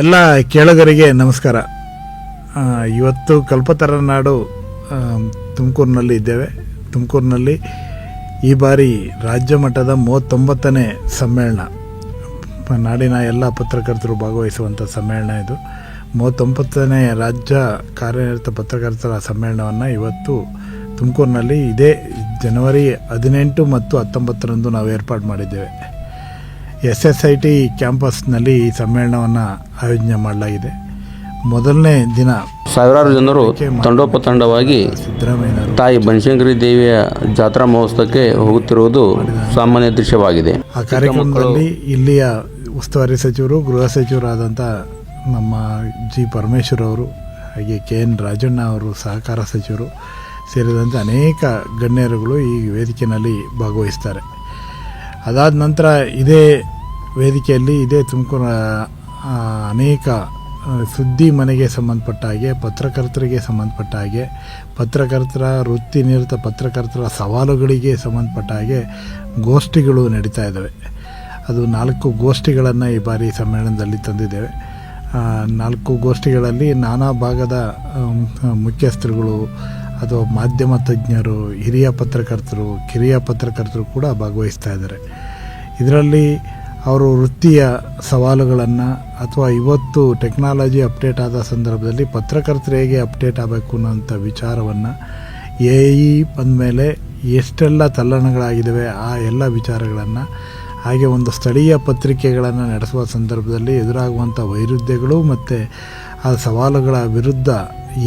ಎಲ್ಲ ಕೇಳುಗರಿಗೆ ನಮಸ್ಕಾರ. ಇವತ್ತು ಕಲ್ಪತರು ನಾಡು ತುಮಕೂರಿನಲ್ಲಿ ಇದ್ದೇವೆ. ತುಮಕೂರಿನಲ್ಲಿ ಈ ಬಾರಿ ರಾಜ್ಯ ಮಟ್ಟದ 39ನೇ ಸಮ್ಮೇಳನ, ನಾಡಿನ ಎಲ್ಲ ಪತ್ರಕರ್ತರು ಭಾಗವಹಿಸುವಂಥ ಸಮ್ಮೇಳನ ಇದು. 39ನೇ ರಾಜ್ಯ ಕಾರ್ಯನಿರತ ಪತ್ರಕರ್ತರ ಸಮ್ಮೇಳನವನ್ನು ಇವತ್ತು ತುಮಕೂರಿನಲ್ಲಿ ಇದೇ ಜನವರಿ 18 ಮತ್ತು 19ರಂದು ನಾವು ಏರ್ಪಾಡು ಮಾಡಿದ್ದೇವೆ. SSIT ಕ್ಯಾಂಪಸ್ನಲ್ಲಿ ಈ ಸಮ್ಮೇಳನವನ್ನು ಆಯೋಜನೆ ಮಾಡಲಾಗಿದೆ. ಮೊದಲನೇ ದಿನ ಸಾವಿರಾರು ಜನರು ತಂಡೋಪತಂಡವಾಗಿ ತಾಯಿ ಬನಶಂಕರಿ ದೇವಿಯ ಜಾತ್ರಾ ಮಹೋತ್ಸವಕ್ಕೆ ಹೋಗುತ್ತಿರುವುದು ಸಾಮಾನ್ಯ ದೃಶ್ಯವಾಗಿದೆ. ಆ ಕಾರ್ಯಕ್ರಮದಲ್ಲಿ ಇಲ್ಲಿಯ ಉಸ್ತುವಾರಿ ಸಚಿವರು, ಗೃಹ ಸಚಿವರಾದಂಥ ನಮ್ಮ ಜಿ ಪರಮೇಶ್ವರ್ ಅವರು, ಹಾಗೆ KN ರಾಜಣ್ಣ ಅವರು, ಸಹಕಾರ ಸಚಿವರು ಸೇರಿದಂತೆ ಅನೇಕ ಗಣ್ಯರುಗಳು ಈ ವೇದಿಕೆಯಲ್ಲಿ ಭಾಗವಹಿಸ್ತಾರೆ. ಅದಾದ ನಂತರ ಇದೇ ವೇದಿಕೆಯಲ್ಲಿ ಇದೇ ತುಮಕೂರು ಅನೇಕ ಸುದ್ದಿ ಮನೆಗೆ ಸಂಬಂಧಪಟ್ಟ ಹಾಗೆ, ಪತ್ರಕರ್ತರಿಗೆ ಸಂಬಂಧಪಟ್ಟ ಹಾಗೆ, ಪತ್ರಕರ್ತರ ವೃತ್ತಿ ನಿರತ ಪತ್ರಕರ್ತರ ಸವಾಲುಗಳಿಗೆ ಸಂಬಂಧಪಟ್ಟ ಹಾಗೆ ಗೋಷ್ಠಿಗಳು ನಡೀತಾ ಇದ್ದಾವೆ. ಅದು 4 ಗೋಷ್ಠಿಗಳನ್ನು ಈ ಬಾರಿ ಸಮ್ಮೇಳನದಲ್ಲಿ ತಂದಿದ್ದೇವೆ. 4 ಗೋಷ್ಠಿಗಳಲ್ಲಿ ನಾನಾ ಭಾಗದ ಮುಖ್ಯಸ್ಥರುಗಳು ಅಥವಾ ಮಾಧ್ಯಮ ತಜ್ಞರು, ಹಿರಿಯ ಪತ್ರಕರ್ತರು, ಕಿರಿಯ ಪತ್ರಕರ್ತರು ಕೂಡ ಭಾಗವಹಿಸ್ತಾ ಇದ್ದಾರೆ. ಇದರಲ್ಲಿ ಅವರು ವೃತ್ತಿಯ ಸವಾಲುಗಳನ್ನು ಅಥವಾ ಇವತ್ತು ಟೆಕ್ನಾಲಜಿ ಅಪ್ಡೇಟ್ ಆದ ಸಂದರ್ಭದಲ್ಲಿ ಪತ್ರಕರ್ತರು ಹೇಗೆ ಅಪ್ಡೇಟ್ ಆಗಬೇಕು ಅನ್ನೋಂಥ ವಿಚಾರವನ್ನು, AI ಬಂದಮೇಲೆ ಎಷ್ಟೆಲ್ಲ ತಲ್ಲಣಗಳಾಗಿದ್ದಾವೆ ಆ ಎಲ್ಲ ವಿಚಾರಗಳನ್ನು, ಹಾಗೆ ಒಂದು ಸ್ಥಳೀಯ ಪತ್ರಿಕೆಗಳನ್ನು ನಡೆಸುವ ಸಂದರ್ಭದಲ್ಲಿ ಎದುರಾಗುವಂಥ ವೈರುಧ್ಯಗಳು ಮತ್ತು ಆ ಸವಾಲುಗಳ ವಿರುದ್ಧ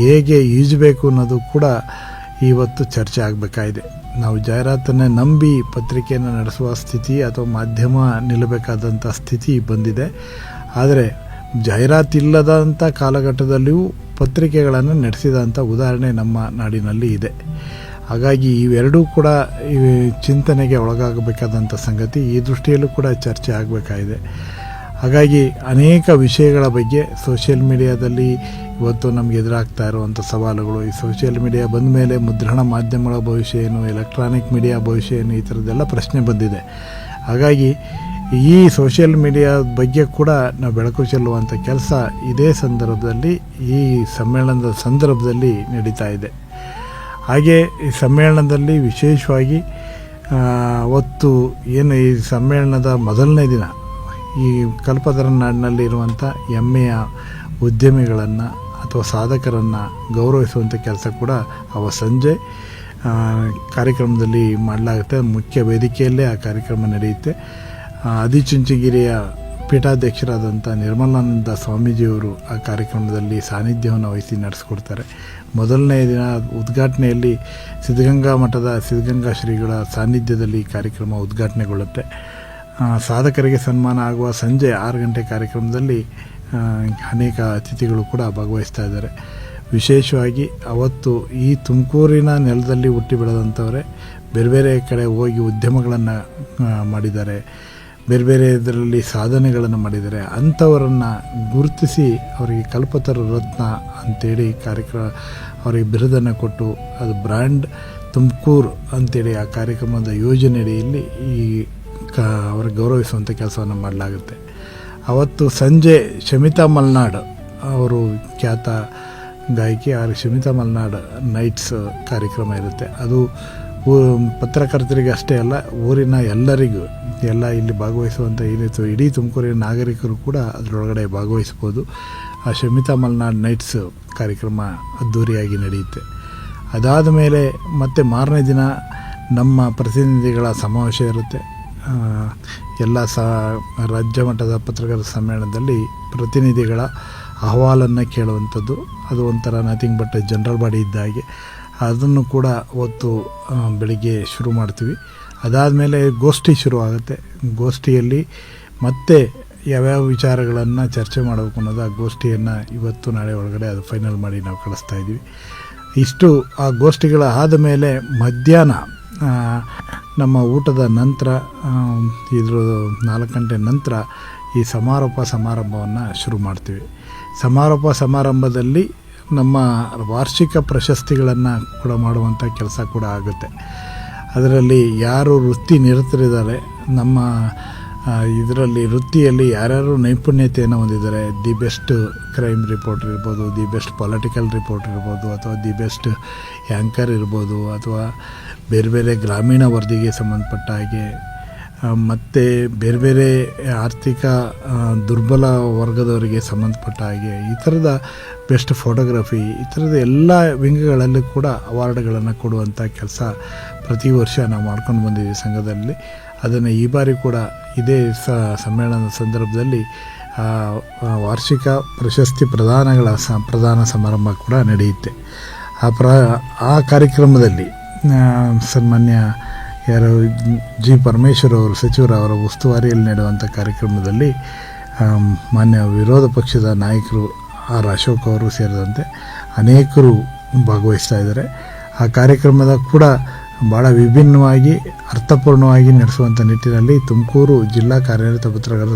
ಹೇಗೆ ಈಜಬೇಕು ಅನ್ನೋದು ಕೂಡ ಇವತ್ತು ಚರ್ಚೆ ಆಗಬೇಕಾಗಿದೆ. ನಾವು ಜಾಹೀರಾತನ್ನೇ ನಂಬಿ ಪತ್ರಿಕೆಯನ್ನು ನಡೆಸುವ ಸ್ಥಿತಿ ಅಥವಾ ಮಾಧ್ಯಮ ನಿಲ್ಲಬೇಕಾದಂಥ ಸ್ಥಿತಿ ಬಂದಿದೆ. ಆದರೆ ಜಾಹೀರಾತಿಲ್ಲದಂಥ ಕಾಲಘಟ್ಟದಲ್ಲಿಯೂ ಪತ್ರಿಕೆಗಳನ್ನು ನಡೆಸಿದಂಥ ಉದಾಹರಣೆ ನಮ್ಮ ನಾಡಿನಲ್ಲಿ ಇದೆ. ಹಾಗಾಗಿ ಇವೆರಡೂ ಕೂಡ ಚಿಂತನೆಗೆ ಒಳಗಾಗಬೇಕಾದಂಥ ಸಂಗತಿ. ಈ ದೃಷ್ಟಿಯಲ್ಲೂ ಕೂಡ ಚರ್ಚೆ ಆಗಬೇಕಾಗಿದೆ. ಹಾಗಾಗಿ ಅನೇಕ ವಿಷಯಗಳ ಬಗ್ಗೆ ಸೋಷಿಯಲ್ ಮೀಡಿಯಾದಲ್ಲಿ ಇವತ್ತು ನಮಗೆ ಎದುರಾಗ್ತಾ ಇರುವಂಥ ಸವಾಲುಗಳು, ಈ ಸೋಷಿಯಲ್ ಮೀಡಿಯಾ ಬಂದ ಮೇಲೆ ಮುದ್ರಣ ಮಾಧ್ಯಮಗಳ ಭವಿಷ್ಯ ಏನು, ಎಲೆಕ್ಟ್ರಾನಿಕ್ ಮೀಡಿಯಾ ಭವಿಷ್ಯ ಏನು, ಈ ಥರದ್ದೆಲ್ಲ ಪ್ರಶ್ನೆ ಬಂದಿದೆ. ಹಾಗಾಗಿ ಈ ಸೋಷಿಯಲ್ ಮೀಡಿಯಾ ಬಗ್ಗೆ ಕೂಡ ನಾವು ಬೆಳಕು ಚೆಲ್ಲುವಂಥ ಕೆಲಸ ಇದೇ ಸಂದರ್ಭದಲ್ಲಿ, ಈ ಸಮ್ಮೇಳನದ ಸಂದರ್ಭದಲ್ಲಿ ನಡೀತಾ ಇದೆ. ಹಾಗೆ ಈ ಸಮ್ಮೇಳನದಲ್ಲಿ ವಿಶೇಷವಾಗಿ ಅವತ್ತು ಏನು ಈ ಸಮ್ಮೇಳನದ ಮೊದಲನೇ ದಿನ ಈ ಕಲ್ಪತರು ನಾಡಿನಲ್ಲಿರುವಂಥ ಹೆಮ್ಮೆಯ ಉದ್ಯಮಿಗಳನ್ನು ಅಥವಾ ಸಾಧಕರನ್ನು ಗೌರವಿಸುವಂಥ ಕೆಲಸ ಕೂಡ ಸಂಜೆ ಕಾರ್ಯಕ್ರಮದಲ್ಲಿ ಮಾಡಲಾಗುತ್ತೆ. ಮುಖ್ಯ ವೇದಿಕೆಯಲ್ಲೇ ಆ ಕಾರ್ಯಕ್ರಮ ನಡೆಯುತ್ತೆ. ಆದಿಚುಂಚನಗಿರಿಯ ಪೀಠಾಧ್ಯಕ್ಷರಾದಂಥ ನಿರ್ಮಲಾನಂದ ಸ್ವಾಮೀಜಿಯವರು ಆ ಕಾರ್ಯಕ್ರಮದಲ್ಲಿ ಸಾನ್ನಿಧ್ಯವನ್ನು ವಹಿಸಿ ನಡೆಸ್ಕೊಡ್ತಾರೆ. ಮೊದಲನೇ ದಿನ ಉದ್ಘಾಟನೆಯಲ್ಲಿ ಸಿದ್ಧಗಂಗಾ ಮಠದ ಸಿದ್ಧಗಂಗಾ ಶ್ರೀಗಳ ಸಾನ್ನಿಧ್ಯದಲ್ಲಿ ಕಾರ್ಯಕ್ರಮ ಉದ್ಘಾಟನೆಗೊಳ್ಳುತ್ತೆ. ಸಾಧಕರಿಗೆ ಸನ್ಮಾನ ಆಗುವ ಸಂಜೆ 6 ಗಂಟೆ ಕಾರ್ಯಕ್ರಮದಲ್ಲಿ ಅನೇಕ ಅತಿಥಿಗಳು ಕೂಡ ಭಾಗವಹಿಸ್ತಾ ಇದ್ದಾರೆ. ವಿಶೇಷವಾಗಿ ಅವತ್ತು ಈ ತುಮಕೂರಿನ ನೆಲದಲ್ಲಿ ಹುಟ್ಟಿ ಬೆಳೆದಂಥವರೇ ಬೇರೆ ಬೇರೆ ಕಡೆ ಹೋಗಿ ಉದ್ಯಮಗಳನ್ನು ಮಾಡಿದ್ದಾರೆ, ಬೇರೆ ಬೇರೆ ಇದರಲ್ಲಿ ಸಾಧನೆಗಳನ್ನು ಮಾಡಿದ್ದಾರೆ. ಅಂಥವರನ್ನು ಗುರುತಿಸಿ ಅವರಿಗೆ ಕಲ್ಪತರು ರತ್ನ ಅಂಥೇಳಿ ಅವರಿಗೆ ಬಿರುದನ್ನು ಕೊಟ್ಟು ಅದು ಬ್ರ್ಯಾಂಡ್ ತುಮಕೂರು ಅಂಥೇಳಿ ಆ ಕಾರ್ಯಕ್ರಮದ ಯೋಜನೆಯಡಿಯಲ್ಲಿ ಅವ್ರಿಗೆ ಗೌರವಿಸುವಂಥ ಕೆಲಸವನ್ನು ಮಾಡಲಾಗುತ್ತೆ. ಅವತ್ತು ಸಂಜೆ ಶಮಿತಾ ಮಲ್ನಾಡ್ ಅವರು ಖ್ಯಾತ ಗಾಯಕಿ, ಅವ್ರಿಗೆ ಶಮಿತಾ ಮಲ್ನಾಡ್ ನೈಟ್ಸ್ ಕಾರ್ಯಕ್ರಮ ಇರುತ್ತೆ. ಅದು ಪತ್ರಕರ್ತರಿಗೆ ಅಷ್ಟೇ ಅಲ್ಲ, ಊರಿನ ಎಲ್ಲರಿಗೂ, ಎಲ್ಲ ಇಲ್ಲಿ ಭಾಗವಹಿಸುವಂಥ ಏನಿತ್ತು ಇಡೀ ತುಮಕೂರಿನ ನಾಗರಿಕರು ಕೂಡ ಅದರೊಳಗಡೆ ಭಾಗವಹಿಸ್ಬೋದು. ಆ ಶಮಿತಾ ಮಲ್ನಾಡ್ ನೈಟ್ಸ್ ಕಾರ್ಯಕ್ರಮ ಅದ್ಧೂರಿಯಾಗಿ ನಡೆಯುತ್ತೆ. ಅದಾದ ಮೇಲೆ ಮತ್ತೆ ಮಾರನೇ ದಿನ ನಮ್ಮ ಪ್ರತಿನಿಧಿಗಳ ಸಮಾವೇಶ ಇರುತ್ತೆ. ಎಲ್ಲ ರಾಜ್ಯ ಮಟ್ಟದ ಪತ್ರಕರ್ತರ ಸಮ್ಮೇಳನದಲ್ಲಿ ಪ್ರತಿನಿಧಿಗಳ ಅಹವಾಲನ್ನು ಕೇಳುವಂಥದ್ದು, ಅದು ಒಂಥರ ನಥಿಂಗ್ ಬಟ್ ಜನರಲ್ ಬಾಡಿ ಇದ್ದ ಹಾಗೆ. ಅದನ್ನು ಕೂಡ ಅವತ್ತು ಬೆಳಿಗ್ಗೆ ಶುರು ಮಾಡ್ತೀವಿ. ಅದಾದಮೇಲೆ ಗೋಷ್ಠಿ ಶುರುವಾಗುತ್ತೆ. ಗೋಷ್ಠಿಯಲ್ಲಿ ಮತ್ತೆ ಯಾವ್ಯಾವ ವಿಚಾರಗಳನ್ನು ಚರ್ಚೆ ಮಾಡಬೇಕು ಅನ್ನೋದು ಆ ಗೋಷ್ಠಿಯನ್ನು ಇವತ್ತು ನಾಳೆ ಒಳಗಡೆ ಅದು ಫೈನಲ್ ಮಾಡಿ ನಾವು ಕಳಿಸ್ತಾ ಇದ್ದೀವಿ. ಇಷ್ಟು ಆ ಗೋಷ್ಠಿಗಳ ಆದ ಮೇಲೆ ಮಧ್ಯಾಹ್ನ ನಮ್ಮ ಊಟದ ನಂತರ ಇದ್ರ 4 ಗಂಟೆ ನಂತರ ಈ ಸಮಾರೋಪ ಸಮಾರಂಭವನ್ನು ಶುರು ಮಾಡ್ತೀವಿ. ಸಮಾರೋಪ ಸಮಾರಂಭದಲ್ಲಿ ನಮ್ಮ ವಾರ್ಷಿಕ ಪ್ರಶಸ್ತಿಗಳನ್ನು ಕೂಡ ಮಾಡುವಂಥ ಕೆಲಸ ಕೂಡ ಆಗುತ್ತೆ. ಅದರಲ್ಲಿ ಯಾರು ವೃತ್ತಿ ನಿರತರಿದ್ದಾರೆ, ನಮ್ಮ ಇದರಲ್ಲಿ ವೃತ್ತಿಯಲ್ಲಿ ಯಾರ್ಯಾರು ನೈಪುಣ್ಯತೆಯನ್ನು ಹೊಂದಿದ್ದಾರೆ, ದಿ ಬೆಸ್ಟ್ ಕ್ರೈಮ್ ರಿಪೋರ್ಟರ್ ಇರ್ಬೋದು, ದಿ ಬೆಸ್ಟ್ ಪೊಲಿಟಿಕಲ್ ರಿಪೋರ್ಟರ್ ಇರ್ಬೋದು, ಅಥವಾ ದಿ ಬೆಸ್ಟ್ ಆ್ಯಂಕರ್ ಇರ್ಬೋದು, ಅಥವಾ ಬೇರೆ ಬೇರೆ ಗ್ರಾಮೀಣ ವರದಿಗೆ ಸಂಬಂಧಪಟ್ಟ ಹಾಗೆ, ಮತ್ತು ಬೇರೆ ಬೇರೆ ಆರ್ಥಿಕ ದುರ್ಬಲ ವರ್ಗದವರಿಗೆ ಸಂಬಂಧಪಟ್ಟ ಹಾಗೆ, ಈ ಥರದ ಬೆಸ್ಟ್ ಫೋಟೋಗ್ರಫಿ, ಈ ಥರದ ಎಲ್ಲ ವಿಂಗಗಳಲ್ಲಿ ಕೂಡ ಅವಾರ್ಡ್ಗಳನ್ನು ಕೊಡುವಂಥ ಕೆಲಸ ಪ್ರತಿ ವರ್ಷ ನಾವು ಮಾಡ್ಕೊಂಡು ಬಂದಿದ್ದೀವಿ ಸಂಘದಲ್ಲಿ. ಅದನ್ನು ಈ ಬಾರಿ ಕೂಡ ಇದೇ ಸಮ್ಮೇಳನದ ಸಂದರ್ಭದಲ್ಲಿ ವಾರ್ಷಿಕ ಪ್ರಶಸ್ತಿ ಪ್ರದಾನ ಸಮಾರಂಭ ಕೂಡ ನಡೆಯುತ್ತೆ. ಆ ಕಾರ್ಯಕ್ರಮದಲ್ಲಿ ಸನ್ಮಾನ್ಯ ಜಿ ಪರಮೇಶ್ವರ್ ಅವರು ಸಚಿವರವರ ಉಸ್ತುವಾರಿಯಲ್ಲಿ ನಡೆಯುವಂಥ ಕಾರ್ಯಕ್ರಮದಲ್ಲಿ ಮಾನ್ಯ ವಿರೋಧ ಪಕ್ಷದ ನಾಯಕರು ಆರ್ ಅಶೋಕ್ ಅವರು ಸೇರಿದಂತೆ ಅನೇಕರು ಭಾಗವಹಿಸ್ತಾ ಇದ್ದಾರೆ. ಆ ಕಾರ್ಯಕ್ರಮದ ಕೂಡ ಭಾಳ ವಿಭಿನ್ನವಾಗಿ ಅರ್ಥಪೂರ್ಣವಾಗಿ ನಡೆಸುವಂಥ ನಿಟ್ಟಿನಲ್ಲಿ ತುಮಕೂರು ಜಿಲ್ಲಾ ಕಾರ್ಯನಿರತ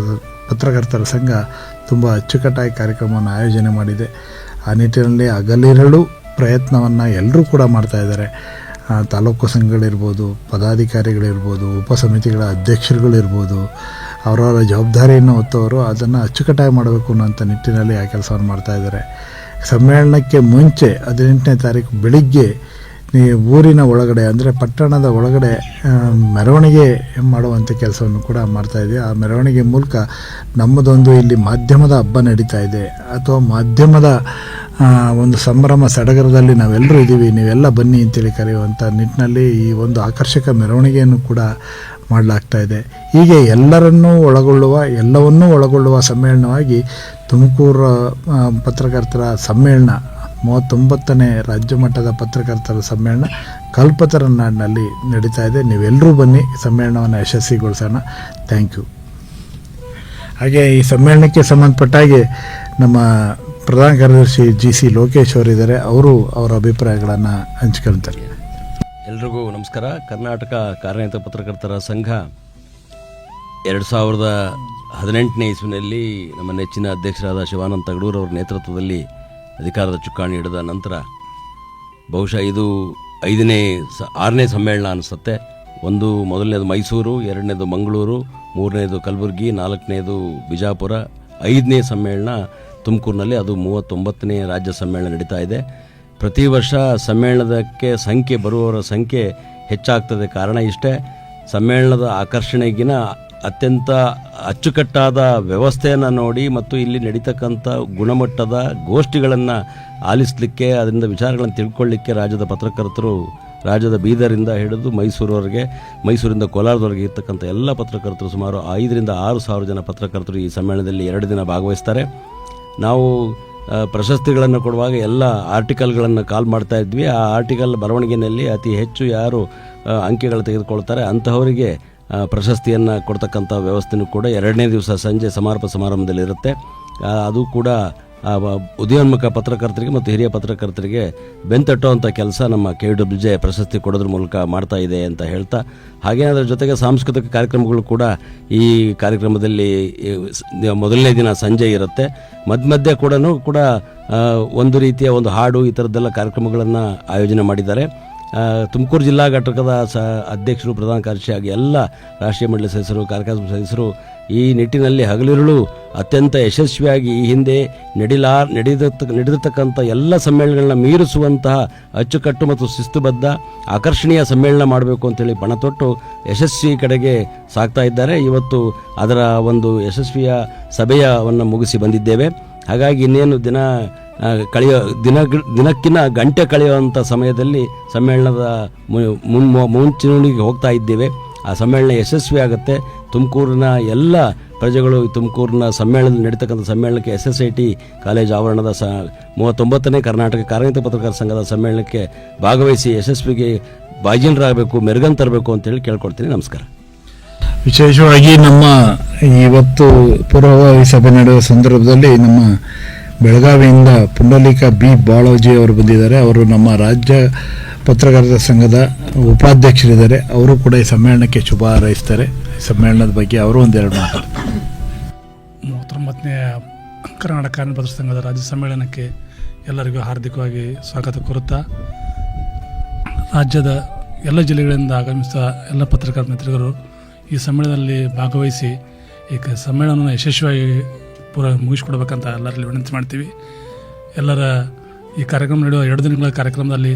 ಪತ್ರಕರ್ತರ ಸಂಘ ತುಂಬ ಅಚ್ಚುಕಟ್ಟಾಗಿ ಕಾರ್ಯಕ್ರಮವನ್ನು ಆಯೋಜನೆ ಮಾಡಿದೆ. ಆ ನಿಟ್ಟಿನಲ್ಲಿ ಹಗಲಿರುಳು ಪ್ರಯತ್ನವನ್ನು ಎಲ್ಲರೂ ಕೂಡ ಮಾಡ್ತಾಯಿದ್ದಾರೆ. ತಾಲೂಕು ಸಂಘಗಳಿರ್ಬೋದು, ಪದಾಧಿಕಾರಿಗಳಿರ್ಬೋದು, ಉಪಸಮಿತಿಗಳ ಅಧ್ಯಕ್ಷರುಗಳಿರ್ಬೋದು, ಅವರವರ ಜವಾಬ್ದಾರಿಯನ್ನು ಹೊತ್ತವರು ಅದನ್ನು ಅಚ್ಚುಕಟ್ಟಾಗಿ ಮಾಡಬೇಕು ಅನ್ನೋಂಥ ನಿಟ್ಟಿನಲ್ಲಿ ಆ ಕೆಲಸವನ್ನು ಮಾಡ್ತಾಯಿದ್ದಾರೆ. ಸಮ್ಮೇಳನಕ್ಕೆ ಮುಂಚೆ 18ನೇ ತಾರೀಕು ಬೆಳಿಗ್ಗೆ ಊರಿನ ಒಳಗಡೆ ಅಂದರೆ ಪಟ್ಟಣದ ಒಳಗಡೆ ಮೆರವಣಿಗೆ ಮಾಡುವಂಥ ಕೆಲಸವನ್ನು ಕೂಡ ಮಾಡ್ತಾಯಿದ್ವಿ. ಆ ಮೆರವಣಿಗೆ ಮೂಲಕ ನಮ್ಮದೊಂದು ಇಲ್ಲಿ ಮಾಧ್ಯಮದ ಹಬ್ಬ ನಡೀತಾ ಇದೆ, ಅಥವಾ ಮಾಧ್ಯಮದ ಒಂದು ಸಂಭ್ರಮ ಸಡಗರದಲ್ಲಿ ನಾವೆಲ್ಲರೂ ಇದ್ದೀವಿ, ನೀವೆಲ್ಲ ಬನ್ನಿ ಅಂತೇಳಿ ಕರೆಯುವಂಥ ನಿಟ್ಟಿನಲ್ಲಿ ಈ ಒಂದು ಆಕರ್ಷಕ ಮೆರವಣಿಗೆಯನ್ನು ಕೂಡ ಮಾಡಲಾಗ್ತಾ ಇದೆ. ಹೀಗೆ ಎಲ್ಲವನ್ನೂ ಒಳಗೊಳ್ಳುವ ಸಮ್ಮೇಳನವಾಗಿ ತುಮಕೂರು ಪತ್ರಕರ್ತರ ಸಮ್ಮೇಳನ 39ನೇ ರಾಜ್ಯ ಮಟ್ಟದ ಪತ್ರಕರ್ತರ ಸಮ್ಮೇಳನ ಕಲ್ಪತರ ನಾಡಿನಲ್ಲಿ ನಡೀತಾ ಇದೆ. ನೀವೆಲ್ಲರೂ ಬನ್ನಿ, ಸಮ್ಮೇಳನವನ್ನು ಯಶಸ್ವಿಗೊಳಿಸೋಣ. Thank you. ಹಾಗೆ ಈ ಸಮ್ಮೇಳನಕ್ಕೆ ಸಂಬಂಧಪಟ್ಟ ಹಾಗೆ ನಮ್ಮ ಪ್ರಧಾನ ಕಾರ್ಯದರ್ಶಿ GC ಲೋಕೇಶ್ ಅವರಿದ್ದಾರೆ. ಅವರು ಅವರ ಅಭಿಪ್ರಾಯಗಳನ್ನು ಹಂಚ್ಕೊಳ್ತಾರೆ. ಎಲ್ರಿಗೂ ನಮಸ್ಕಾರ. ಕರ್ನಾಟಕ ಕಾರ್ಯನಿರತ ಪತ್ರಕರ್ತರ ಸಂಘ 2018ನೇ ಇಸ್ವಿನಲ್ಲಿ ನಮ್ಮ ನೆಚ್ಚಿನ ಅಧ್ಯಕ್ಷರಾದ ಶಿವಾನಂದ ತಗಡೂರು ಅವರ ನೇತೃತ್ವದಲ್ಲಿ ಅಧಿಕಾರದ ಚುಕ್ಕಾಣಿ ಹಿಡಿದ ನಂತರ ಬಹುಶಃ ಇದು 6ನೇ ಸಮ್ಮೇಳನ ಅನಿಸುತ್ತೆ. ಮೊದಲನೇದು ಮೈಸೂರು, 2ನೇದು ಮಂಗಳೂರು, 3ನೇದು ಕಲಬುರಗಿ, 4ನೇದು ಬಿಜಾಪುರ, 5ನೇ ಸಮ್ಮೇಳನ ತುಮಕೂರಿನಲ್ಲಿ, ಅದು 39ನೇ ರಾಜ್ಯ ಸಮ್ಮೇಳನ ನಡೀತಾ ಇದೆ. ಪ್ರತಿ ವರ್ಷ ಸಮ್ಮೇಳನದಕ್ಕೆ ಬರುವವರ ಸಂಖ್ಯೆ ಹೆಚ್ಚಾಗ್ತದೆ. ಕಾರಣ ಇಷ್ಟೇ, ಸಮ್ಮೇಳನದ ಆಕರ್ಷಣೆಗಿನ ಅತ್ಯಂತ ಅಚ್ಚುಕಟ್ಟಾದ ವ್ಯವಸ್ಥೆಯನ್ನು ನೋಡಿ ಮತ್ತು ಇಲ್ಲಿ ನಡೀತಕ್ಕಂಥ ಗುಣಮಟ್ಟದ ಗೋಷ್ಠಿಗಳನ್ನು ಆಲಿಸಲಿಕ್ಕೆ, ಅದರಿಂದ ವಿಚಾರಗಳನ್ನು ತಿಳ್ಕೊಳ್ಳಿಕ್ಕೆ ರಾಜ್ಯದ ಪತ್ರಕರ್ತರು, ರಾಜ್ಯದ ಬೀದರಿಂದ ಹಿಡಿದು ಮೈಸೂರಿಂದ ಕೋಲಾರದವರೆಗೆ ಇರ್ತಕ್ಕಂಥ ಎಲ್ಲ ಪತ್ರಕರ್ತರು, ಸುಮಾರು 5,000 to 6,000 ಜನ ಪತ್ರಕರ್ತರು ಈ ಸಮ್ಮೇಳನದಲ್ಲಿ 2 ದಿನ ಭಾಗವಹಿಸ್ತಾರೆ. ನಾವು ಪ್ರಶಸ್ತಿಗಳನ್ನು ಕೊಡುವಾಗ ಎಲ್ಲ ಆರ್ಟಿಕಲ್ಗಳನ್ನು ಕಾಲ್ ಮಾಡ್ತಾ ಇದ್ವಿ. ಆ ಆರ್ಟಿಕಲ್ ಬರವಣಿಗೆಯಲ್ಲಿ ಅತಿ ಹೆಚ್ಚು ಯಾರು ಅಂಕೆಗಳು ತೆಗೆದುಕೊಳ್ತಾರೆ ಅಂತಹವರಿಗೆ ಪ್ರಶಸ್ತಿಯನ್ನು ಕೊಡ್ತಕ್ಕಂಥ ವ್ಯವಸ್ಥೆಯೂ ಕೂಡ 2ನೇ ದಿವಸ ಸಂಜೆ ಸಮಾರೋಪ ಸಮಾರಂಭದಲ್ಲಿರುತ್ತೆ. ಅದು ಕೂಡ ಉದಯೋನ್ಮುಖ ಪತ್ರಕರ್ತರಿಗೆ ಮತ್ತು ಹಿರಿಯ ಪತ್ರಕರ್ತರಿಗೆ ಬೆಂತಟ್ಟುವಂಥ ಕೆಲಸ ನಮ್ಮ KWJ ಪ್ರಶಸ್ತಿ ಕೊಡೋದ್ರ ಮೂಲಕ ಮಾಡ್ತಾ ಇದೆ ಅಂತ ಹೇಳ್ತಾ, ಹಾಗೇ ಅದರ ಜೊತೆಗೆ ಸಾಂಸ್ಕೃತಿಕ ಕಾರ್ಯಕ್ರಮಗಳು ಕೂಡ ಈ ಕಾರ್ಯಕ್ರಮದಲ್ಲಿ ಮೊದಲನೇ ದಿನ ಸಂಜೆ ಇರುತ್ತೆ. ಮಧ್ಯ ಕೂಡ ಒಂದು ರೀತಿಯ ಒಂದು ಹಾಡು, ಈ ಥರದ್ದೆಲ್ಲ ಕಾರ್ಯಕ್ರಮಗಳನ್ನು ಆಯೋಜನೆ ಮಾಡಿದ್ದಾರೆ. ತುಮಕೂರು ಜಿಲ್ಲಾ ಘಟಕದ ಅಧ್ಯಕ್ಷರು, ಪ್ರಧಾನ ಕಾರ್ಯದರ್ಶಿಯಾಗಿ ಎಲ್ಲ ರಾಷ್ಟ್ರೀಯ ಮಂಡಳಿ ಸದಸ್ಯರು, ಕಾರ್ಯಕ್ರಮ ಸದಸ್ಯರು ಈ ನಿಟ್ಟಿನಲ್ಲಿ ಹಗಲಿರುಳು ಅತ್ಯಂತ ಯಶಸ್ವಿಯಾಗಿ ಈ ಹಿಂದೆ ನಡೆದಿರ್ತಕ್ಕಂಥ ಎಲ್ಲ ಸಮ್ಮೇಳನಗಳನ್ನ ಮೀರಿಸುವಂತಹ ಅಚ್ಚುಕಟ್ಟು ಮತ್ತು ಶಿಸ್ತುಬದ್ಧ ಆಕರ್ಷಣೀಯ ಸಮ್ಮೇಳನ ಮಾಡಬೇಕು ಅಂತೇಳಿ ಪಣ ತೊಟ್ಟು ಯಶಸ್ವಿ ಕಡೆಗೆ ಸಾಗ್ತಾ ಇದ್ದಾರೆ. ಇವತ್ತು ಅದರ ಒಂದು ಯಶಸ್ವಿಯ ಸಭೆಯನ್ನು ಮುಗಿಸಿ ಬಂದಿದ್ದೇವೆ. ಹಾಗಾಗಿ ಇನ್ನೇನು ದಿನಕ್ಕಿಂತ ಗಂಟೆ ಕಳೆಯುವಂಥ ಸಮಯದಲ್ಲಿ ಸಮ್ಮೇಳನದ ಮುಂಚೂಣಿಗೆ ಹೋಗ್ತಾ ಇದ್ದೇವೆ. ಆ ಸಮ್ಮೇಳನ ಯಶಸ್ವಿ ಆಗುತ್ತೆ. ತುಮಕೂರಿನ ಎಲ್ಲ ಪ್ರಜೆಗಳು ತುಮಕೂರಿನ ನಡೀತಕ್ಕಂಥ ಸಮ್ಮೇಳನಕ್ಕೆ SSIT ಕಾಲೇಜ್ ಆವರಣದ 39ನೇ ಕರ್ನಾಟಕ ಕಾರ್ಯನಿರತ ಪತ್ರಕರ್ತರ ಸಂಘದ ಸಮ್ಮೇಳನಕ್ಕೆ ಭಾಗವಹಿಸಿ ಯಶಸ್ವಿಗೆ ಭಾಜನರಾಗಬೇಕು, ಮೆರುಗನ್ನು ತರಬೇಕು ಅಂತೇಳಿ ಕೇಳ್ಕೊಡ್ತೀನಿ. ನಮಸ್ಕಾರ. ವಿಶೇಷವಾಗಿ ನಮ್ಮ ಇವತ್ತು ಪೂರ್ವಭಾವಿ ಸಭೆ ನಡೆಯುವ ಸಂದರ್ಭದಲ್ಲಿ ನಮ್ಮ ಬೆಳಗಾವಿಯಿಂದ ಪುಂಡಲೀಕ B. ಬಾಳೋಜಿ ಅವರು ಬಂದಿದ್ದಾರೆ. ಅವರು ನಮ್ಮ ರಾಜ್ಯ ಪತ್ರಕರ್ತರ ಸಂಘದ ಉಪಾಧ್ಯಕ್ಷರಿದ್ದಾರೆ. ಅವರು ಕೂಡ ಈ ಸಮ್ಮೇಳನಕ್ಕೆ ಶುಭ ಹಾರೈಸ್ತಾರೆ. ಸಮ್ಮೇಳನದ ಬಗ್ಗೆ ಅವರು ಒಂದೆರಡು ಮಾತಾಡ್ತಾರೆ. 39ನೇ ಕರ್ನಾಟಕ ಕಾರ್ಯನಿರತ ಸಂಘದ ರಾಜ್ಯ ಸಮ್ಮೇಳನಕ್ಕೆ ಎಲ್ಲರಿಗೂ ಹಾರ್ದಿಕವಾಗಿ ಸ್ವಾಗತ ಕೋರುತ್ತಾ, ರಾಜ್ಯದ ಎಲ್ಲ ಜಿಲ್ಲೆಗಳಿಂದ ಆಗಮಿಸಿದ ಎಲ್ಲ ಪತ್ರಕರ್ತ ಮಿತ್ರರು ಈ ಸಮ್ಮೇಳನದಲ್ಲಿ ಭಾಗವಹಿಸಿ ಈಗ ಸಮ್ಮೇಳನವನ್ನು ಯಶಸ್ವಿಯಾಗಿ ಮುಗಿಸ್ಕೊಡ್ಬೇಕಂತ ಎಲ್ಲರಲ್ಲಿ ವಿನಂತಿ ಮಾಡ್ತೀವಿ. ಎಲ್ಲರ ಈ ಕಾರ್ಯಕ್ರಮ ನಡೆಯುವ 2 ದಿನಗಳ ಕಾರ್ಯಕ್ರಮದಲ್ಲಿ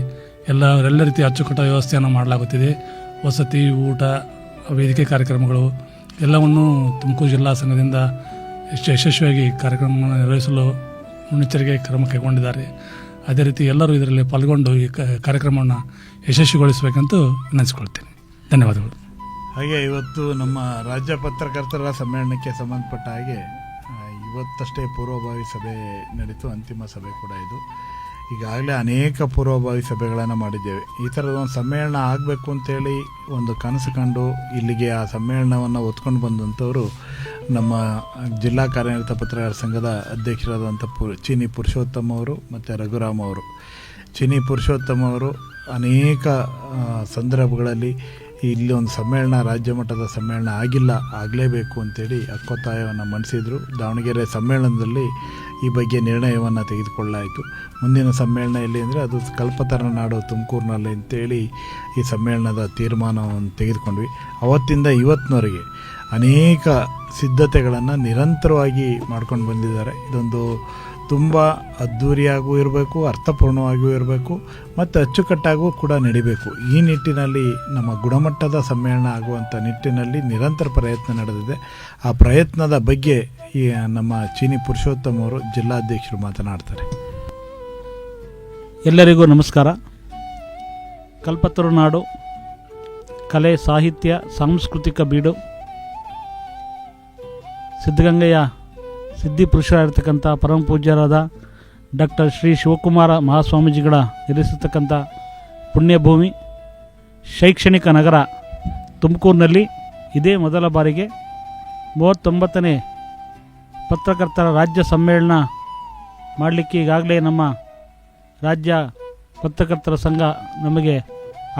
ಎಲ್ಲ ರೀತಿಯ ಅಚ್ಚುಕಟ್ಟ ವ್ಯವಸ್ಥೆಯನ್ನು ಮಾಡಲಾಗುತ್ತಿದೆ. ವಸತಿ, ಊಟ, ವೇದಿಕೆ ಕಾರ್ಯಕ್ರಮಗಳು ಎಲ್ಲವನ್ನು ತುಮಕೂರು ಜಿಲ್ಲಾ ಸಂಘದಿಂದ ಯಶಸ್ವಿಯಾಗಿ ಕಾರ್ಯಕ್ರಮವನ್ನು ನಿರ್ವಹಿಸಲು ಮುನ್ನೆಚ್ಚರಿಕೆ ಕ್ರಮ ಕೈಗೊಂಡಿದ್ದಾರೆ. ಅದೇ ರೀತಿ ಎಲ್ಲರೂ ಇದರಲ್ಲಿ ಪಾಲ್ಗೊಂಡು ಈ ಕಾರ್ಯಕ್ರಮವನ್ನು ಯಶಸ್ವಿಗೊಳಿಸಬೇಕಂತ ವಿನಂತಿಸಿಕೊಳ್ತೇನೆ. ಧನ್ಯವಾದಗಳು. ಹಾಗೆ ಇವತ್ತು ನಮ್ಮ ರಾಜ್ಯ ಪತ್ರಕರ್ತರ ಸಮ್ಮೇಳನಕ್ಕೆ ಸಂಬಂಧಪಟ್ಟ ಹಾಗೆ ಇವತ್ತಷ್ಟೇ ಪೂರ್ವಭಾವಿ ಸಭೆ ನಡೀತು. ಅಂತಿಮ ಸಭೆ ಕೂಡ ಇದು. ಈಗಾಗಲೇ ಅನೇಕ ಪೂರ್ವಭಾವಿ ಸಭೆಗಳನ್ನು ಮಾಡಿದ್ದೇವೆ. ಈ ಥರದ ಒಂದು ಸಮ್ಮೇಳನ ಆಗಬೇಕು ಅಂತೇಳಿ ಒಂದು ಕನಸು ಕಂಡು ಇಲ್ಲಿಗೆ ಆ ಸಮ್ಮೇಳನವನ್ನು ಹೊತ್ಕೊಂಡು ಬಂದಂಥವರು ನಮ್ಮ ಜಿಲ್ಲಾ ಕಾರ್ಯನಿರತ ಪತ್ರಕರ್ತರ ಸಂಘದ ಅಧ್ಯಕ್ಷರಾದಂಥ ಚೀನಿ ಪುರುಷೋತ್ತಮ ಅವರು ಮತ್ತು ರಘುರಾಮ್ ಅವರು. ಚೀನಿ ಪುರುಷೋತ್ತಮ ಅವರು ಅನೇಕ ಸಂದರ್ಭಗಳಲ್ಲಿ ಇಲ್ಲಿ ಒಂದು ಸಮ್ಮೇಳನ, ರಾಜ್ಯ ಮಟ್ಟದ ಸಮ್ಮೇಳನ ಆಗಲೇಬೇಕು ಅಂತೇಳಿ ಹಕ್ಕೊತ್ತಾಯವನ್ನು ಮಂಡಿಸಿದರು. ದಾವಣಗೆರೆ ಸಮ್ಮೇಳನದಲ್ಲಿ ಈ ಬಗ್ಗೆ ನಿರ್ಣಯವನ್ನು ತೆಗೆದುಕೊಳ್ಳಲಾಯಿತು. ಮುಂದಿನ ಸಮ್ಮೇಳನ ಎಲ್ಲಿ ಅಂದರೆ ಅದು ಕಲ್ಪತರು ನಾಡು ತುಮಕೂರಿನಲ್ಲಿ ಅಂತೇಳಿ ಈ ಸಮ್ಮೇಳನದ ತೀರ್ಮಾನವನ್ನು ತೆಗೆದುಕೊಂಡ್ವಿ. ಅವತ್ತಿಂದ ಇವತ್ತಿನವರೆಗೆ ಅನೇಕ ಸಿದ್ಧತೆಗಳನ್ನು ನಿರಂತರವಾಗಿ ಮಾಡ್ಕೊಂಡು ಬಂದಿದ್ದಾರೆ. ಇದೊಂದು ತುಂಬ ಅದ್ಧೂರಿಯಾಗೂ ಇರಬೇಕು, ಅರ್ಥಪೂರ್ಣವಾಗಿಯೂ ಇರಬೇಕು ಮತ್ತು ಅಚ್ಚುಕಟ್ಟಾಗೂ ಕೂಡ ನಡಿಬೇಕು. ಈ ನಿಟ್ಟಿನಲ್ಲಿ ನಮ್ಮ ಗುಣಮಟ್ಟದ ಸಮ್ಮೇಳನ ಆಗುವಂಥ ನಿಟ್ಟಿನಲ್ಲಿ ನಿರಂತರ ಪ್ರಯತ್ನ ನಡೆದಿದೆ. ಆ ಪ್ರಯತ್ನದ ಬಗ್ಗೆ ಈ ನಮ್ಮ ಚೀನಿ ಪುರುಷೋತ್ತಮ ಅವರು ಜಿಲ್ಲಾಧ್ಯಕ್ಷರು ಮಾತನಾಡ್ತಾರೆ. ಎಲ್ಲರಿಗೂ ನಮಸ್ಕಾರ. ಕಲ್ಪತರು ನಾಡು ಕಲೆ, ಸಾಹಿತ್ಯ, ಸಾಂಸ್ಕೃತಿಕ ಬೀಡು, ಸಿದ್ಧಗಂಗೆಯ ಸಿದ್ಧಿ ಪುರುಷರಾಗಿರ್ತಕ್ಕಂಥ ಪರಮ ಪೂಜ್ಯರಾದ ಡಾಕ್ಟರ್ ಶ್ರೀ ಶಿವಕುಮಾರ ಮಹಾಸ್ವಾಮೀಜಿಗಳ ನೆಲೆಸಿರ್ತಕ್ಕಂಥ ಪುಣ್ಯಭೂಮಿ, ಶೈಕ್ಷಣಿಕ ನಗರ ತುಮಕೂರಿನಲ್ಲಿ ಇದೇ ಮೊದಲ ಬಾರಿಗೆ 39ನೇ ಪತ್ರಕರ್ತರ ರಾಜ್ಯ ಸಮ್ಮೇಳನ ಮಾಡಲಿಕ್ಕೆ ಈಗಾಗಲೇ ನಮ್ಮ ರಾಜ್ಯ ಪತ್ರಕರ್ತರ ಸಂಘ ನಮಗೆ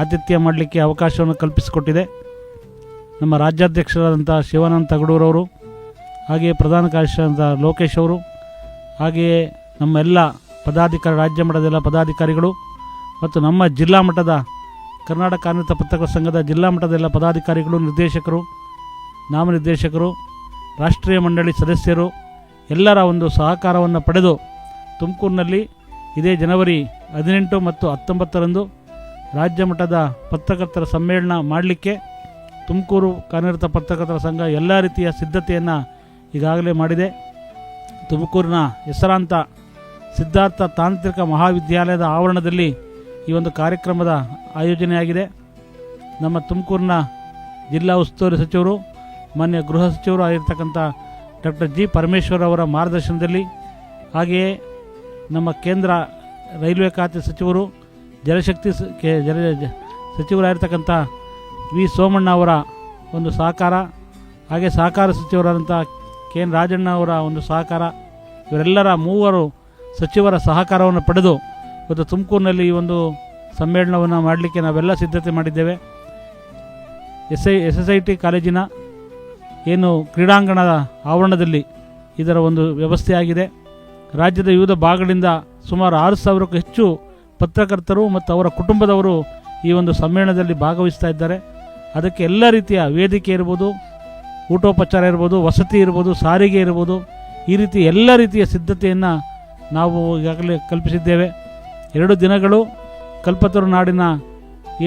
ಆತಿಥ್ಯ ಮಾಡಲಿಕ್ಕೆ ಅವಕಾಶವನ್ನು ಕಲ್ಪಿಸಿಕೊಟ್ಟಿದೆ. ನಮ್ಮ ರಾಜ್ಯಾಧ್ಯಕ್ಷರಾದಂಥ ಶಿವಾನಂದ ತಗಡೂರವರು, ಹಾಗೆಯೇ ಪ್ರಧಾನ ಕಾರ್ಯದರ್ಶಿಯಾದಂಥ ಲೋಕೇಶ್ ಅವರು, ಹಾಗೆಯೇ ನಮ್ಮ ಎಲ್ಲ ರಾಜ್ಯ ಮಟ್ಟದ ಎಲ್ಲ ಪದಾಧಿಕಾರಿಗಳು ಮತ್ತು ನಮ್ಮ ಜಿಲ್ಲಾ ಮಟ್ಟದ ಕರ್ನಾಟಕ ಕಾರ್ಯನಿರತ ಪತ್ರಕರ್ತರ ಸಂಘದ ಜಿಲ್ಲಾ ಮಟ್ಟದ ಎಲ್ಲ ಪದಾಧಿಕಾರಿಗಳು, ನಿರ್ದೇಶಕರು, ನಾಮನಿರ್ದೇಶಕರು, ರಾಷ್ಟ್ರೀಯ ಮಂಡಳಿ ಸದಸ್ಯರು ಎಲ್ಲರ ಒಂದು ಸಹಕಾರವನ್ನು ಪಡೆದು ತುಮಕೂರಿನಲ್ಲಿ ಇದೇ ಜನವರಿ 18 ಮತ್ತು 19ರಂದು ರಾಜ್ಯ ಮಟ್ಟದ ಪತ್ರಕರ್ತರ ಸಮ್ಮೇಳನ ಮಾಡಲಿಕ್ಕೆ ತುಮಕೂರು ಕಾರ್ಯನಿರತ ಪತ್ರಕರ್ತರ ಸಂಘ ಎಲ್ಲ ರೀತಿಯ ಸಿದ್ಧತೆಯನ್ನು ಈಗಾಗಲೇ ಮಾಡಿದೆ. ತುಮಕೂರಿನ ಹೆಸರಾಂತ ಸಿದ್ಧಾರ್ಥ ತಾಂತ್ರಿಕ ಮಹಾವಿದ್ಯಾಲಯದ ಆವರಣದಲ್ಲಿ ಈ ಒಂದು ಕಾರ್ಯಕ್ರಮದ ಆಯೋಜನೆಯಾಗಿದೆ. ನಮ್ಮ ತುಮಕೂರಿನ ಜಿಲ್ಲಾ ಉಸ್ತುವಾರಿ ಸಚಿವರು, ಮಾನ್ಯ ಗೃಹ ಸಚಿವರು ಆಗಿರ್ತಕ್ಕಂಥ ಡಾಕ್ಟರ್ ಜಿ ಪರಮೇಶ್ವರ್ ಅವರ ಮಾರ್ಗದರ್ಶನದಲ್ಲಿ, ಹಾಗೆಯೇ ನಮ್ಮ ಕೇಂದ್ರ ರೈಲ್ವೆ ಖಾತೆ ಸಚಿವರು, ಜಲಶಕ್ತಿ ಸಚಿವರಾಗಿರ್ತಕ್ಕಂಥ ವಿ ಸೋಮಣ್ಣ ಅವರ ಒಂದು ಸಹಕಾರ, ಹಾಗೆ ಸಹಕಾರ ಸಚಿವರಾದಂಥ ಕೆ ಎನ್ ರಾಜಣ್ಣ ಅವರ ಒಂದು ಸಹಕಾರ, ಇವರೆಲ್ಲರ ಮೂವರು ಸಚಿವರ ಸಹಕಾರವನ್ನು ಪಡೆದು ಇವತ್ತು ತುಮಕೂರಿನಲ್ಲಿ ಈ ಒಂದು ಸಮ್ಮೇಳನವನ್ನು ಮಾಡಲಿಕ್ಕೆ ನಾವೆಲ್ಲ ಸಿದ್ಧತೆ ಮಾಡಿದ್ದೇವೆ. SSIT ಕಾಲೇಜಿನ ಏನು ಕ್ರೀಡಾಂಗಣದ ಆವರಣದಲ್ಲಿ ಇದರ ಒಂದು ವ್ಯವಸ್ಥೆ ಆಗಿದೆ. ರಾಜ್ಯದ ವಿವಿಧ ಭಾಗಗಳಿಂದ ಸುಮಾರು 6,000ಕ್ಕೂ ಹೆಚ್ಚು ಪತ್ರಕರ್ತರು ಮತ್ತು ಅವರ ಕುಟುಂಬದವರು ಈ ಒಂದು ಸಮ್ಮೇಳನದಲ್ಲಿ ಭಾಗವಹಿಸ್ತಾ ಇದ್ದಾರೆ. ಅದಕ್ಕೆ ಎಲ್ಲ ರೀತಿಯ ವೇದಿಕೆ ಇರ್ಬೋದು, ಊಟೋಪಚಾರ ಇರ್ಬೋದು, ವಸತಿ ಇರ್ಬೋದು, ಸಾರಿಗೆ ಇರ್ಬೋದು, ಈ ರೀತಿ ಎಲ್ಲ ರೀತಿಯ ಸಿದ್ಧತೆಯನ್ನು ನಾವು ಈಗಾಗಲೇ ಕಲ್ಪಿಸಿದ್ದೇವೆ. 2 ದಿನಗಳು ಕಲ್ಪತರು ನಾಡಿನ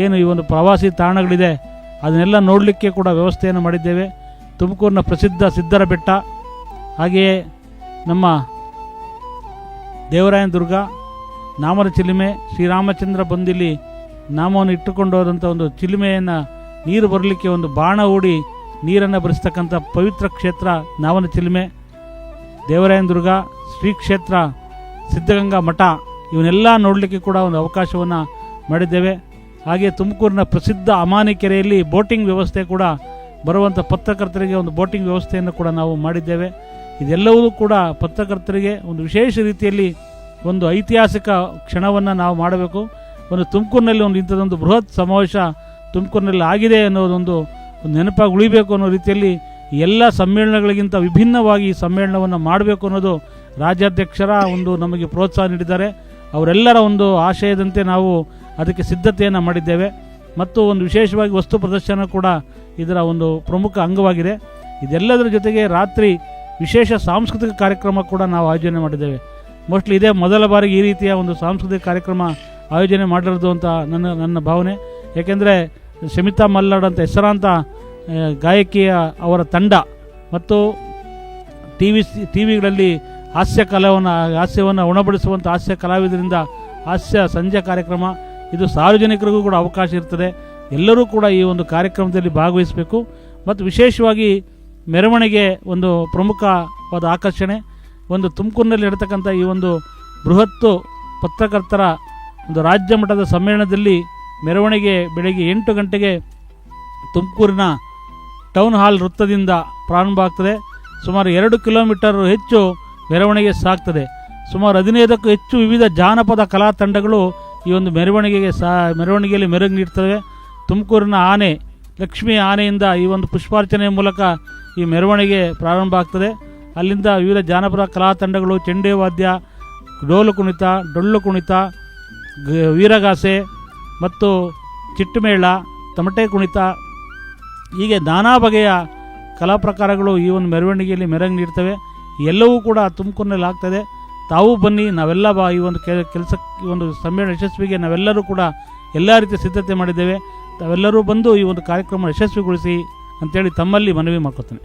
ಏನು ಈ ಒಂದು ಪ್ರವಾಸಿ ತಾಣಗಳಿದೆ ಅದನ್ನೆಲ್ಲ ನೋಡಲಿಕ್ಕೆ ಕೂಡ ವ್ಯವಸ್ಥೆಯನ್ನು ಮಾಡಿದ್ದೇವೆ. ತುಮಕೂರಿನ ಪ್ರಸಿದ್ಧ ಸಿದ್ದರ ಬೆಟ್ಟ, ಹಾಗೆಯೇ ನಮ್ಮ ದೇವರಾಯನ ದುರ್ಗ, ನಾಮದ ಚಿಲಿಮೆ, ಶ್ರೀರಾಮಚಂದ್ರ ಬಂದಿಲ್ಲಿ ನಾಮವನ್ನು ಇಟ್ಟುಕೊಂಡು ಹೋದಂಥ ಒಂದು ಚಿಲಿಮೆಯನ್ನು ನೀರು ಬರಲಿಕ್ಕೆ ಒಂದು ಬಾಣ ಹೂಡಿ ನೀರನ್ನು ಬರಿಸ್ತಕ್ಕಂಥ ಪವಿತ್ರ ಕ್ಷೇತ್ರ ನಾಮದ ಚಿಲಿಮೆ, ದೇವರಾಯನ ದುರ್ಗ, ಶ್ರೀ ಕ್ಷೇತ್ರ ಸಿದ್ಧಗಂಗಾ ಮಠ, ಇವನ್ನೆಲ್ಲ ನೋಡಲಿಕ್ಕೆ ಕೂಡ ಒಂದು ಅವಕಾಶವನ್ನು ಮಾಡಿದ್ದೇವೆ. ಹಾಗೆ ತುಮಕೂರಿನ ಪ್ರಸಿದ್ಧ ಅಮಾನಿ ಕೆರೆಯಲ್ಲಿ ಬೋಟಿಂಗ್ ವ್ಯವಸ್ಥೆ ಕೂಡ ಬರುವಂಥ ಪತ್ರಕರ್ತರಿಗೆ ಒಂದು ಬೋಟಿಂಗ್ ವ್ಯವಸ್ಥೆಯನ್ನು ಕೂಡ ನಾವು ಮಾಡಿದ್ದೇವೆ. ಇದೆಲ್ಲವೂ ಕೂಡ ಪತ್ರಕರ್ತರಿಗೆ ಒಂದು ವಿಶೇಷ ರೀತಿಯಲ್ಲಿ ಒಂದು ಐತಿಹಾಸಿಕ ಕ್ಷಣವನ್ನು ನಾವು ಮಾಡಬೇಕು. ಒಂದು ತುಮಕೂರಿನಲ್ಲಿ ಒಂದು ಇಂಥದ್ದೊಂದು ಬೃಹತ್ ಸಮಾವೇಶ ತುಮಕೂರಿನಲ್ಲಿ ಆಗಿದೆ ಅನ್ನೋದೊಂದು ನೆನಪಾಗಿ ಉಳಿಬೇಕು ಅನ್ನೋ ರೀತಿಯಲ್ಲಿ ಎಲ್ಲ ಸಮ್ಮೇಳನಗಳಿಗಿಂತ ವಿಭಿನ್ನವಾಗಿ ಈ ಸಮ್ಮೇಳನವನ್ನು ಮಾಡಬೇಕು ಅನ್ನೋದು ರಾಜ್ಯಾಧ್ಯಕ್ಷರ ಒಂದು ನಮಗೆ ಪ್ರೋತ್ಸಾಹ ನೀಡಿದ್ದಾರೆ. ಅವರೆಲ್ಲರ ಒಂದು ಆಶಯದಂತೆ ನಾವು ಅದಕ್ಕೆ ಸಿದ್ಧತೆಯನ್ನು ಮಾಡಿದ್ದೇವೆ. ಮತ್ತು ಒಂದು ವಿಶೇಷವಾಗಿ ವಸ್ತು ಪ್ರದರ್ಶನ ಕೂಡ ಇದರ ಒಂದು ಪ್ರಮುಖ ಅಂಗವಾಗಿದೆ. ಇದೆಲ್ಲದರ ಜೊತೆಗೆ ರಾತ್ರಿ ವಿಶೇಷ ಸಾಂಸ್ಕೃತಿಕ ಕಾರ್ಯಕ್ರಮ ಕೂಡ ನಾವು ಆಯೋಜನೆ ಮಾಡಿದ್ದೇವೆ. ಮೋಸ್ಟ್ಲಿ ಇದೇ ಮೊದಲ ಬಾರಿಗೆ ಈ ರೀತಿಯ ಒಂದು ಸಾಂಸ್ಕೃತಿಕ ಕಾರ್ಯಕ್ರಮ ಆಯೋಜನೆ ಮಾಡಿರೋದು ಅಂತ ನನ್ನ ಭಾವನೆ. ಏಕೆಂದರೆ ಶಮಿತಾ ಮಲ್ನಾಡ್ ಅಂತ ಹೆಸರಾಂತ ಗಾಯಕಿಯ ಅವರ ತಂಡ ಮತ್ತು ಟಿವಿಗಳಲ್ಲಿ ಹಾಸ್ಯವನ್ನು ಉಣಬಡಿಸುವಂಥ ಹಾಸ್ಯ ಕಲಾವಿದರಿಂದ ಹಾಸ್ಯ ಸಂಜೆ ಕಾರ್ಯಕ್ರಮ, ಇದು ಸಾರ್ವಜನಿಕರಿಗೂ ಕೂಡ ಅವಕಾಶ ಇರ್ತದೆ. ಎಲ್ಲರೂ ಕೂಡ ಈ ಒಂದು ಕಾರ್ಯಕ್ರಮದಲ್ಲಿ ಭಾಗವಹಿಸಬೇಕು. ಮತ್ತು ವಿಶೇಷವಾಗಿ ಮೆರವಣಿಗೆ ಒಂದು ಪ್ರಮುಖವಾದ ಆಕರ್ಷಣೆ. ಒಂದು ತುಮಕೂರಿನಲ್ಲಿ ಇರತಕ್ಕಂಥ ಈ ಒಂದು ಬೃಹತ್ತು ಪತ್ರಕರ್ತರ ಒಂದು ರಾಜ್ಯ ಮಟ್ಟದ ಸಮ್ಮೇಳನದಲ್ಲಿ ಮೆರವಣಿಗೆ ಬೆಳಗ್ಗೆ 8 ಗಂಟೆಗೆ ತುಮಕೂರಿನ ಟೌನ್ ಹಾಲ್ ವೃತ್ತದಿಂದ ಪ್ರಾರಂಭ ಆಗ್ತದೆ. ಸುಮಾರು 2 ಕಿಲೋಮೀಟರ್ ಹೆಚ್ಚು ಮೆರವಣಿಗೆ ಸಾಗ್ತದೆ. ಸುಮಾರು 15ಕ್ಕೂ ಹೆಚ್ಚು ವಿವಿಧ ಜಾನಪದ ಕಲಾ ತಂಡಗಳು ಈ ಒಂದು ಮೆರವಣಿಗೆಯಲ್ಲಿ ಮೆರುಗು ನೀಡ್ತವೆ. ತುಮಕೂರಿನ ಆನೆ, ಲಕ್ಷ್ಮೀ ಆನೆಯಿಂದ ಈ ಒಂದು ಪುಷ್ಪಾರ್ಚನೆ ಮೂಲಕ ಈ ಮೆರವಣಿಗೆ ಪ್ರಾರಂಭ ಆಗ್ತದೆ. ಅಲ್ಲಿಂದ ವಿವಿಧ ಜಾನಪದ ಕಲಾ ತಂಡಗಳು ಚೆಂಡೆ ವಾದ್ಯ, ಡೋಲು ಕುಣಿತ, ಡೊಳ್ಳು ಕುಣಿತ, ವೀರಗಾಸೆ ಮತ್ತು ಚಿಟ್ಟುಮೇಳ, ತಮಟೆ ಕುಣಿತ, ಹೀಗೆ ನಾನಾ ಬಗೆಯ ಕಲಾ ಪ್ರಕಾರಗಳು ಈ ಒಂದು ಮೆರವಣಿಗೆಯಲ್ಲಿ ಮೆರಗು ನೀಡ್ತವೆ. ಎಲ್ಲವೂ ಕೂಡ ತುಮಕೂರಿನಲ್ಲಿ ಆಗ್ತದೆ. ತಾವು ಬನ್ನಿ, ನಾವೆಲ್ಲ ಈ ಒಂದು ಈ ಒಂದು ಸಮ್ಮೇಳನ ಯಶಸ್ವಿಗೆ ನಾವೆಲ್ಲರೂ ಕೂಡ ಎಲ್ಲ ರೀತಿಯ ಸಿದ್ಧತೆ ಮಾಡಿದ್ದೇವೆ. ತಾವೆಲ್ಲರೂ ಬಂದು ಈ ಒಂದು ಕಾರ್ಯಕ್ರಮ ಯಶಸ್ವಿಗೊಳಿಸಿ ಅಂತೇಳಿ ತಮ್ಮಲ್ಲಿ ಮನವಿ ಮಾಡ್ಕೊತೇನೆ.